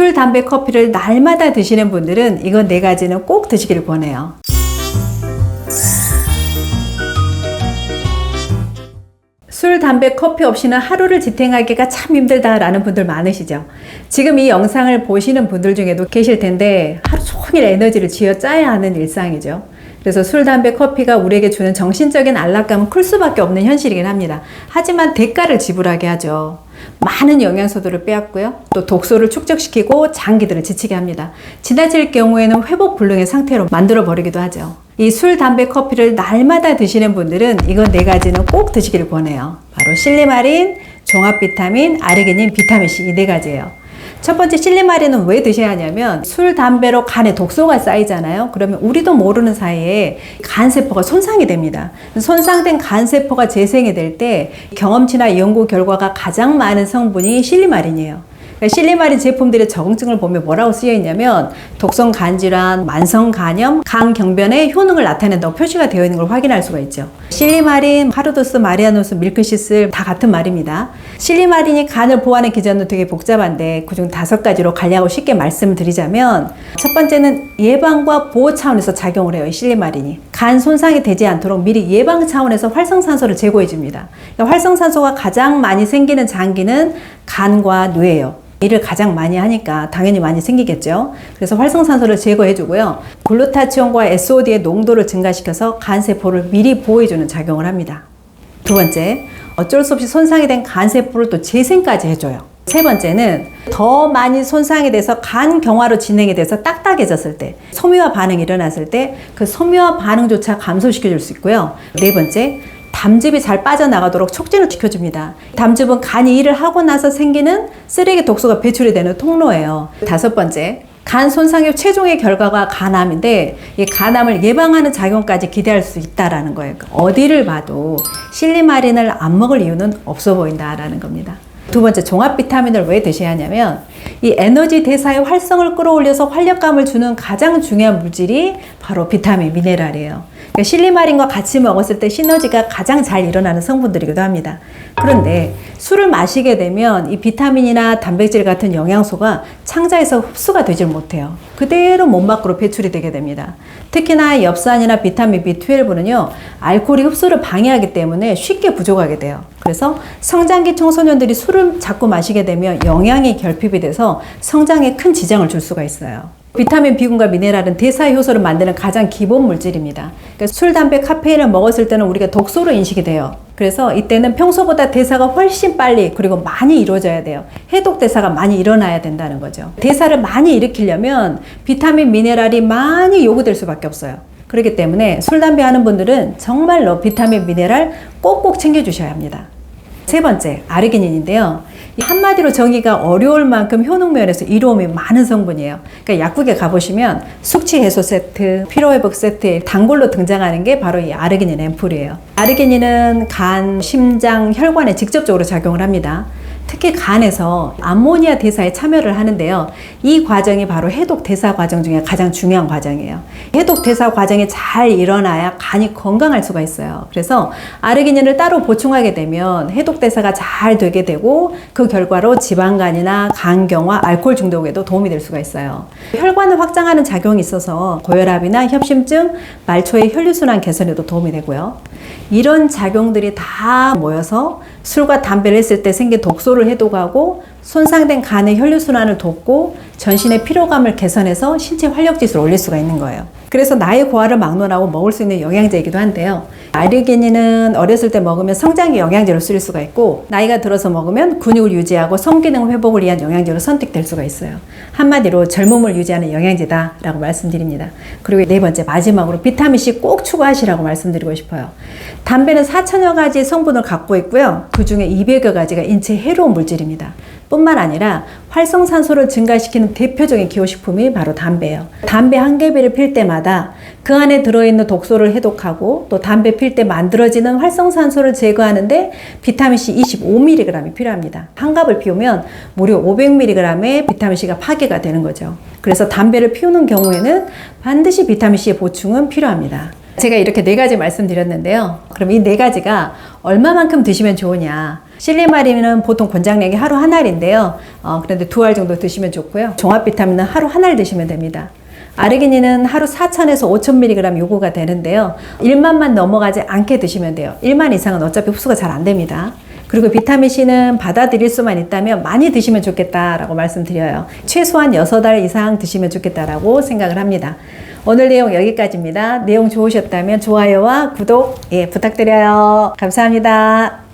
술, 담배, 커피를 날마다 드시는 분들은 이건 4가지는 꼭 드시기를 권해요. 술, 담배, 커피 없이는 하루를 지탱하기가 참 힘들다라는 분들 많으시죠? 지금 이 영상을 보시는 분들 중에도 계실 텐데 하루 종일 에너지를 쥐어짜야 하는 일상이죠. 그래서 술, 담배, 커피가 우리에게 주는 정신적인 안락감은 클 수밖에 없는 현실이긴 합니다. 하지만 대가를 지불하게 하죠. 많은 영양소들을 빼앗고요. 또 독소를 축적시키고 장기들을 지치게 합니다. 지나칠 경우에는 회복 불능의 상태로 만들어 버리기도 하죠. 이 술, 담배, 커피를 날마다 드시는 분들은 이건 4가지는 꼭 드시기를 권해요. 바로 실리마린, 종합비타민, 아르기닌, 비타민C 이 4가지예요. 첫 번째 실리마린은 왜 드셔야 하냐면 술, 담배로 간에 독소가 쌓이잖아요. 그러면 우리도 모르는 사이에 간세포가 손상이 됩니다. 손상된 간세포가 재생이 될 때 경험치나 연구 결과가 가장 많은 성분이 실리마린이에요. 실리마린 제품들의 적응증을 보면 뭐라고 쓰여 있냐면 독성 간질환, 만성 간염, 간 경변의 효능을 나타낸다고 표시가 되어 있는 걸 확인할 수가 있죠. 실리마린, 파르도스, 마리아노스, 밀크시슬 다 같은 말입니다. 실리마린이 간을 보호하는 기전은 되게 복잡한데 그중 5가지로 간략하고 쉽게 말씀을 드리자면 첫 번째는 예방과 보호 차원에서 작용을 해요. 이 실리마린이. 간 손상이 되지 않도록 미리 예방 차원에서 활성산소를 제거해 줍니다. 그러니까 활성산소가 가장 많이 생기는 장기는 간과 뇌예요. 일을 가장 많이 하니까 당연히 많이 생기겠죠. 그래서 활성산소를 제거해 주고요. 글루타치온과 SOD의 농도를 증가시켜서 간세포를 미리 보호해주는 작용을 합니다. 두 번째, 어쩔 수 없이 손상이 된 간세포를 또 재생까지 해줘요. 세 번째는 더 많이 손상이 돼서 간 경화로 진행이 돼서 딱딱해졌을 때, 섬유화 반응이 일어났을 때 그 섬유화 반응조차 감소시켜줄 수 있고요. 네 번째, 담즙이 잘 빠져나가도록 촉진을 시켜줍니다. 담즙은 간이 일을 하고 나서 생기는 쓰레기 독소가 배출이 되는 통로예요. 5번째, 간 손상의 최종의 결과가 간암인데 이 간암을 예방하는 작용까지 기대할 수 있다는 거예요. 어디를 봐도 실리마린을 안 먹을 이유는 없어 보인다라는 겁니다. 두 번째, 종합 비타민을 왜 드셔야 하냐면 이 에너지 대사의 활성을 끌어올려서 활력감을 주는 가장 중요한 물질이 바로 비타민, 미네랄이에요. 그러니까 실리마린과 같이 먹었을 때 시너지가 가장 잘 일어나는 성분들이기도 합니다. 그런데 술을 마시게 되면 이 비타민이나 단백질 같은 영양소가 창자에서 흡수가 되질 못해요. 그대로 몸 밖으로 배출이 되게 됩니다. 특히나 엽산이나 비타민 B12는요, 알코올이 흡수를 방해하기 때문에 쉽게 부족하게 돼요. 그래서 성장기 청소년들이 술을 자꾸 마시게 되면 영양이 결핍이 돼서 성장에 큰 지장을 줄 수가 있어요. 비타민 B군과 미네랄은 대사 효소를 만드는 가장 기본 물질입니다. 그러니까 술, 담배, 카페인을 먹었을 때는 우리가 독소로 인식이 돼요. 그래서 이때는 평소보다 대사가 훨씬 빨리 그리고 많이 이루어져야 돼요. 해독 대사가 많이 일어나야 된다는 거죠. 대사를 많이 일으키려면 비타민, 미네랄이 많이 요구될 수밖에 없어요. 그렇기 때문에 술, 담배 하는 분들은 정말로 비타민, 미네랄 꼭꼭 챙겨주셔야 합니다. 세 번째, 아르기닌인데요. 한마디로 정의가 어려울 만큼 효능 면에서 이로움이 많은 성분이에요. 그러니까 약국에 가보시면 숙취 해소 세트, 피로회복 세트에 단골로 등장하는 게 바로 이 아르기닌 앰플이에요. 아르기닌은 간, 심장, 혈관에 직접적으로 작용을 합니다. 특히 간에서 암모니아 대사에 참여를 하는데요. 이 과정이 바로 해독 대사 과정 중에 가장 중요한 과정이에요. 해독 대사 과정이 잘 일어나야 간이 건강할 수가 있어요. 그래서 아르기닌을 따로 보충하게 되면 해독 대사가 잘 되게 되고 그 결과로 지방간이나 간경화, 알코올 중독에도 도움이 될 수가 있어요. 혈관을 확장하는 작용이 있어서 고혈압이나 협심증, 말초의 혈류순환 개선에도 도움이 되고요. 이런 작용들이 다 모여서 술과 담배를 했을 때 생긴 독소를 해독하고 손상된 간의 혈류순환을 돕고 전신의 피로감을 개선해서 신체 활력지수를 올릴 수가 있는 거예요. 그래서 나의 고화를 막론하고 먹을 수 있는 영양제이기도 한데요. 아르기닌은 어렸을 때 먹으면 성장기 영양제로 쓰일 수가 있고 나이가 들어서 먹으면 근육을 유지하고 성기능 회복을 위한 영양제로 선택될 수가 있어요. 한마디로 젊음을 유지하는 영양제다라고 말씀드립니다. 그리고 네 번째, 마지막으로 비타민C 꼭 추가하시라고 말씀드리고 싶어요. 담배는 4천여 가지 성분을 갖고 있고요. 그 중에 200여 가지가 인체에 해로운 물질입니다. 뿐만 아니라 활성산소를 증가시키는 대표적인 기호식품이 바로 담배예요. 담배 한 개비를 필 때마다 그 안에 들어있는 독소를 해독하고 또 담배 필 때 만들어지는 활성산소를 제거하는데 비타민C 25mg이 필요합니다. 한 갑을 피우면 무려 500mg의 비타민C가 파괴가 되는 거죠. 그래서 담배를 피우는 경우에는 반드시 비타민C의 보충은 필요합니다. 제가 이렇게 4가지 말씀드렸는데요. 그럼 이 4가지가 얼마만큼 드시면 좋으냐. 실리마린은 보통 권장량이 하루 한 알인데요. 그런데 2알 정도 드시면 좋고요. 종합 비타민은 하루 한 알 드시면 됩니다. 아르기닌은 하루 4,000에서 5,000mg 요구가 되는데요. 1만만 넘어가지 않게 드시면 돼요. 1만 이상은 어차피 흡수가 잘 안 됩니다. 그리고 비타민C는 받아들일 수만 있다면 많이 드시면 좋겠다라고 말씀드려요. 최소한 6알 이상 드시면 좋겠다라고 생각을 합니다. 오늘 내용 여기까지입니다. 내용 좋으셨다면 좋아요와 구독 부탁드려요. 감사합니다.